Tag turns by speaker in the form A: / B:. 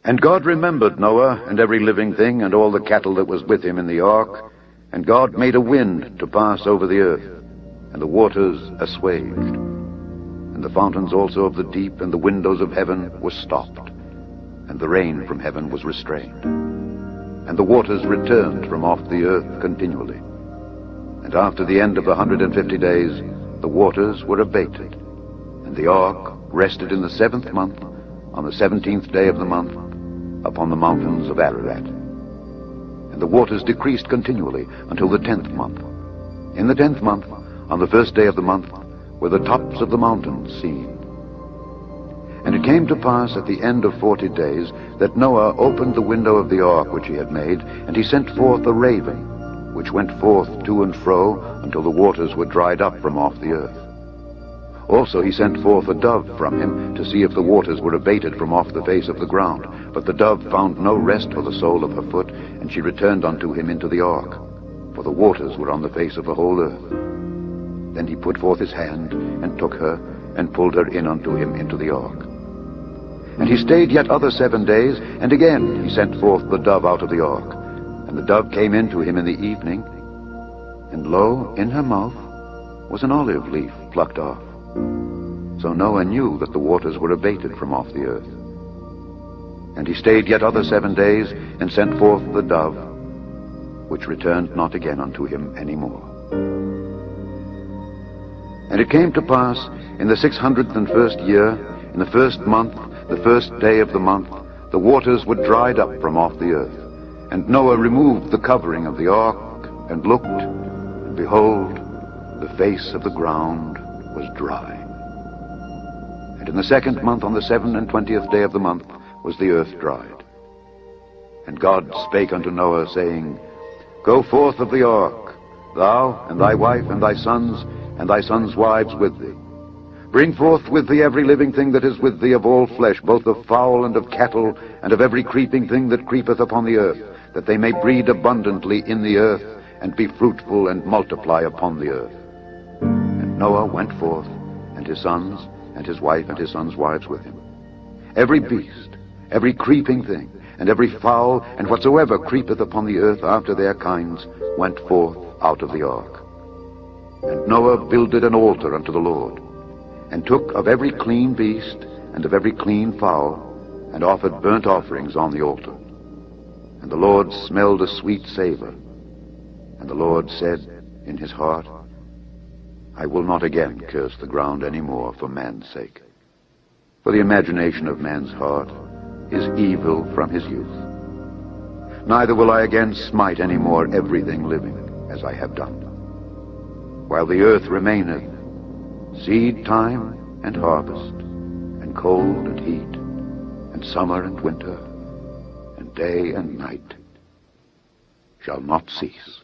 A: And God remembered Noah and every living thing and all the cattle that was with him in the ark. And God made a wind to pass over the earth, and the waters assuaged. And the fountains also of the deep and the windows of heaven were stopped, and the rain from heaven was restrained. And the waters returned from off the earth continually. And after the end of 150 days, the waters were abated. And the ark rested in the 7th month, on the 17th day of the month, upon the mountains of Ararat. And the waters decreased continually until the 10th month. In the 10th month, on the 1st day of the month, were the tops of the mountains seen. And it came to pass at the end of 40 days that Noah opened the window of the ark which he had made, and he sent forth a raven, which went forth to and fro until the waters were dried up from off the earth. Also he sent forth a dove from him to see if the waters were abated from off the face of the ground. But the dove found no rest for the sole of her foot, and she returned unto him into the ark, for the waters were on the face of the whole earth. Then he put forth his hand, and took her, and pulled her in unto him into the ark. And he stayed yet other 7 days, and again he sent forth the dove out of the ark. And the dove came in to him in the evening, and lo, in her mouth was an olive leaf plucked off. So Noah knew that the waters were abated from off the earth. And he stayed yet other 7 days, and sent forth the dove, which returned not again unto him any more. And it came to pass in the 601st year, in the 1st month, the 1st day of the month, the waters were dried up from off the earth. And Noah removed the covering of the ark, and looked, and behold, the face of the ground was dry. And in the 2nd month, on the 27th day of the month, was the earth dried. And God spake unto Noah, saying, Go forth of the ark, thou, and thy wife, and thy sons' wives with thee. Bring forth with thee every living thing that is with thee of all flesh, both of fowl and of cattle, and of every creeping thing that creepeth upon the earth, that they may breed abundantly in the earth, and be fruitful and multiply upon the earth. And Noah went forth, and his sons, and his wife, and his sons' wives with him. Every beast, every creeping thing, and every fowl, and whatsoever creepeth upon the earth after their kinds, went forth out of the ark. And Noah builded an altar unto the Lord, and took of every clean beast, and of every clean fowl, and offered burnt offerings on the altar. And the Lord smelled a sweet savor. And the Lord said in his heart, I will not again curse the ground any more for man's sake. For the imagination of man's heart is evil from his youth. Neither will I again smite any more everything living, as I have done. While the earth remaineth, seed time and harvest, and cold and heat, and summer and winter, and day and night shall not cease.